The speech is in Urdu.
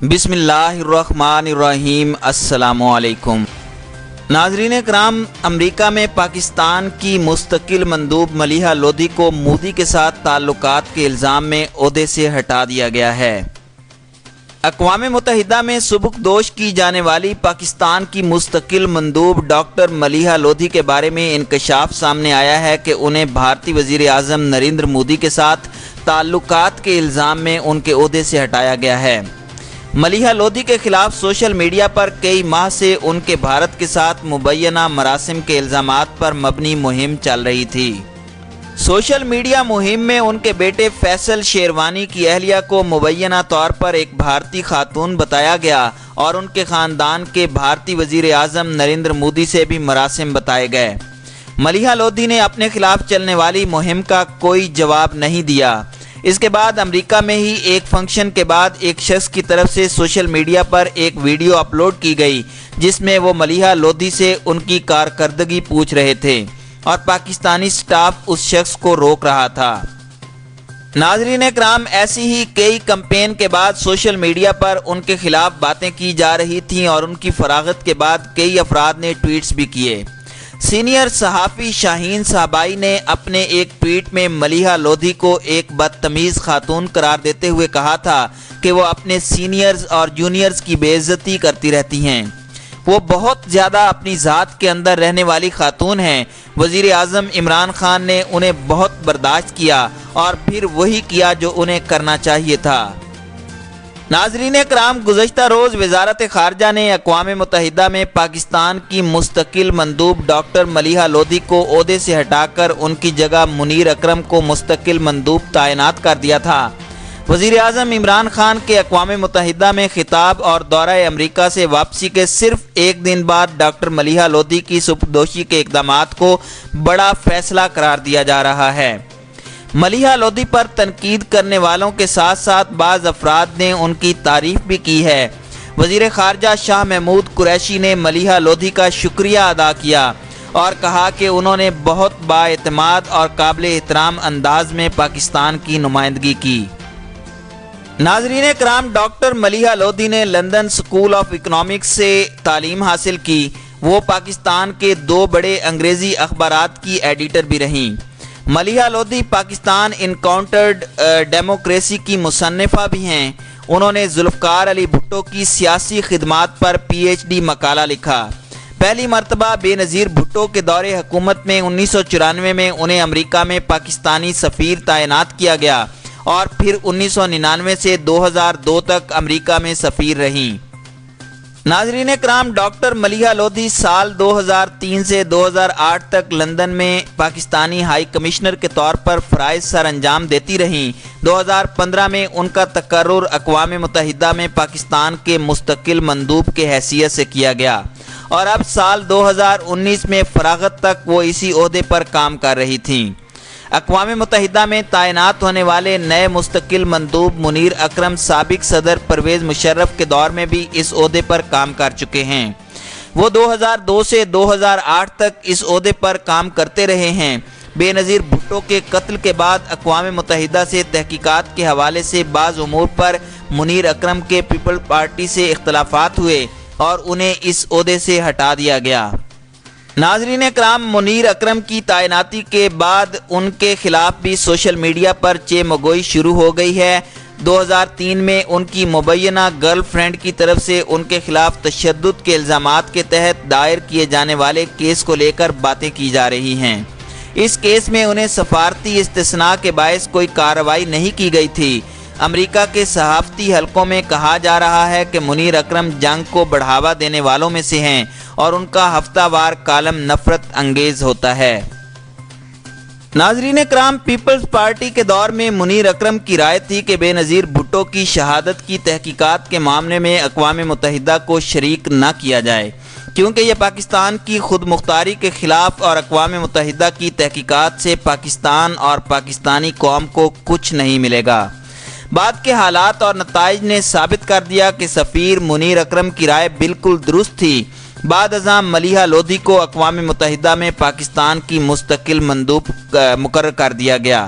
بسم اللہ الرحمن الرحیم۔ السلام علیکم ناظرین کرام، امریکہ میں پاکستان کی مستقل مندوب ملیحہ لودھی کو مودی کے ساتھ تعلقات کے الزام میں عہدے سے ہٹا دیا گیا ہے۔ اقوام متحدہ میں سبکدوش کی جانے والی پاکستان کی مستقل مندوب ڈاکٹر ملیحہ لودھی کے بارے میں انکشاف سامنے آیا ہے کہ انہیں بھارتی وزیر اعظم نریندر مودی کے ساتھ تعلقات کے الزام میں ان کے عہدے سے ہٹایا گیا ہے۔ ملیحہ لودھی کے خلاف سوشل میڈیا پر کئی ماہ سے ان کے بھارت کے ساتھ مبینہ مراسم کے الزامات پر مبنی مہم چل رہی تھی۔ سوشل میڈیا مہم میں ان کے بیٹے فیصل شیروانی کی اہلیہ کو مبینہ طور پر ایک بھارتی خاتون بتایا گیا اور ان کے خاندان کے بھارتی وزیر اعظم نریندر مودی سے بھی مراسم بتائے گئے۔ ملیحہ لودھی نے اپنے خلاف چلنے والی مہم کا کوئی جواب نہیں دیا۔ اس کے بعد امریکہ میں ہی ایک فنکشن کے بعد ایک شخص کی طرف سے سوشل میڈیا پر ایک ویڈیو اپلوڈ کی گئی جس میں وہ ملیحہ لودھی سے ان کی کارکردگی پوچھ رہے تھے اور پاکستانی سٹاف اس شخص کو روک رہا تھا۔ ناظرین اکرام، ایسی ہی کئی کمپین کے بعد سوشل میڈیا پر ان کے خلاف باتیں کی جا رہی تھیں اور ان کی فراغت کے بعد کئی افراد نے ٹویٹس بھی کیے۔ سینئر صحافی شاہین صاحبائی نے اپنے ایک ٹویٹ میں ملیحہ لودھی کو ایک بدتمیز خاتون قرار دیتے ہوئے کہا تھا کہ وہ اپنے سینئرز اور جونیئرز کی بے عزتی کرتی رہتی ہیں۔ وہ بہت زیادہ اپنی ذات کے اندر رہنے والی خاتون ہیں۔ وزیر اعظم عمران خان نے انہیں بہت برداشت کیا اور پھر وہی کیا جو انہیں کرنا چاہیے تھا۔ ناظرین اکرام، گزشتہ روز وزارت خارجہ نے اقوام متحدہ میں پاکستان کی مستقل مندوب ڈاکٹر ملیحہ لودھی کو عہدے سے ہٹا کر ان کی جگہ منیر اکرم کو مستقل مندوب تعینات کر دیا تھا۔ وزیر اعظم عمران خان کے اقوام متحدہ میں خطاب اور دورہ امریکہ سے واپسی کے صرف ایک دن بعد ڈاکٹر ملیحہ لودھی کی سبکدوشی کے اقدامات کو بڑا فیصلہ قرار دیا جا رہا ہے۔ ملیحہ لودھی پر تنقید کرنے والوں کے ساتھ ساتھ بعض افراد نے ان کی تعریف بھی کی ہے۔ وزیر خارجہ شاہ محمود قریشی نے ملیحہ لودھی کا شکریہ ادا کیا اور کہا کہ انہوں نے بہت بااعتماد اور قابل احترام انداز میں پاکستان کی نمائندگی کی۔ ناظرین کرام، ڈاکٹر ملیحہ لودھی نے لندن اسکول آف اکنامکس سے تعلیم حاصل کی۔ وہ پاکستان کے 2 بڑے انگریزی اخبارات کی ایڈیٹر بھی رہیں۔ ملیحہ لودھی پاکستان انکاؤنٹرڈ ڈیموکریسی کی مصنفہ بھی ہیں۔ انہوں نے ذوالفقار علی بھٹو کی سیاسی خدمات پر پی ایچ ڈی مقالہ لکھا۔ پہلی مرتبہ بے نظیر بھٹو کے دور حکومت میں 1994 میں انہیں امریکہ میں پاکستانی سفیر تعینات کیا گیا اور پھر 1999 سے 2002 تک امریکہ میں سفیر رہیں۔ ناظرین کرام، ڈاکٹر ملیحہ لودھی سال 2003 سے 2008 تک لندن میں پاکستانی ہائی کمشنر کے طور پر فرائض سر انجام دیتی رہیں۔ 2015 میں ان کا تقرر اقوام متحدہ میں پاکستان کے مستقل مندوب کے حیثیت سے کیا گیا اور اب سال 2019 میں فراغت تک وہ اسی عہدے پر کام کر رہی تھیں۔ اقوام متحدہ میں تعینات ہونے والے نئے مستقل مندوب منیر اکرم سابق صدر پرویز مشرف کے دور میں بھی اس عہدے پر کام کر چکے ہیں۔ وہ 2002 سے 2008 تک اس عہدے پر کام کرتے رہے ہیں۔ بے نظیر بھٹو کے قتل کے بعد اقوام متحدہ سے تحقیقات کے حوالے سے بعض امور پر منیر اکرم کے پیپل پارٹی سے اختلافات ہوئے اور انہیں اس عہدے سے ہٹا دیا گیا۔ ناظرین اکرام، منیر اکرم کی تعیناتی کے بعد ان کے خلاف بھی سوشل میڈیا پر چیمگوئی شروع ہو گئی ہے۔ 2003 میں ان کی مبینہ گرل فرینڈ کی طرف سے ان کے خلاف تشدد کے الزامات کے تحت دائر کیے جانے والے کیس کو لے کر باتیں کی جا رہی ہیں۔ اس کیس میں انہیں سفارتی استثناء کے باعث کوئی کارروائی نہیں کی گئی تھی۔ امریکہ کے صحافتی حلقوں میں کہا جا رہا ہے کہ منیر اکرم جنگ کو بڑھاوا دینے والوں میں سے ہیں اور ان کا ہفتہ وار کالم نفرت انگیز ہوتا ہے۔ ناظرین اکرام، پیپلز پارٹی کے دور میں منیر اکرم کی رائے تھی کہ بے نظیر بھٹو کی شہادت کی تحقیقات کے معاملے میں اقوام متحدہ کو شریک نہ کیا جائے کیونکہ یہ پاکستان کی خود مختاری کے خلاف اور اقوام متحدہ کی تحقیقات سے پاکستان اور پاکستانی قوم کو کچھ نہیں ملے گا۔ بعد کے حالات اور نتائج نے ثابت کر دیا کہ سفیر منیر اکرم کی رائے بالکل درست تھی۔ بعد ازاں ملیحہ لودھی کو اقوام متحدہ میں پاکستان کی مستقل مندوب مقرر کر دیا گیا۔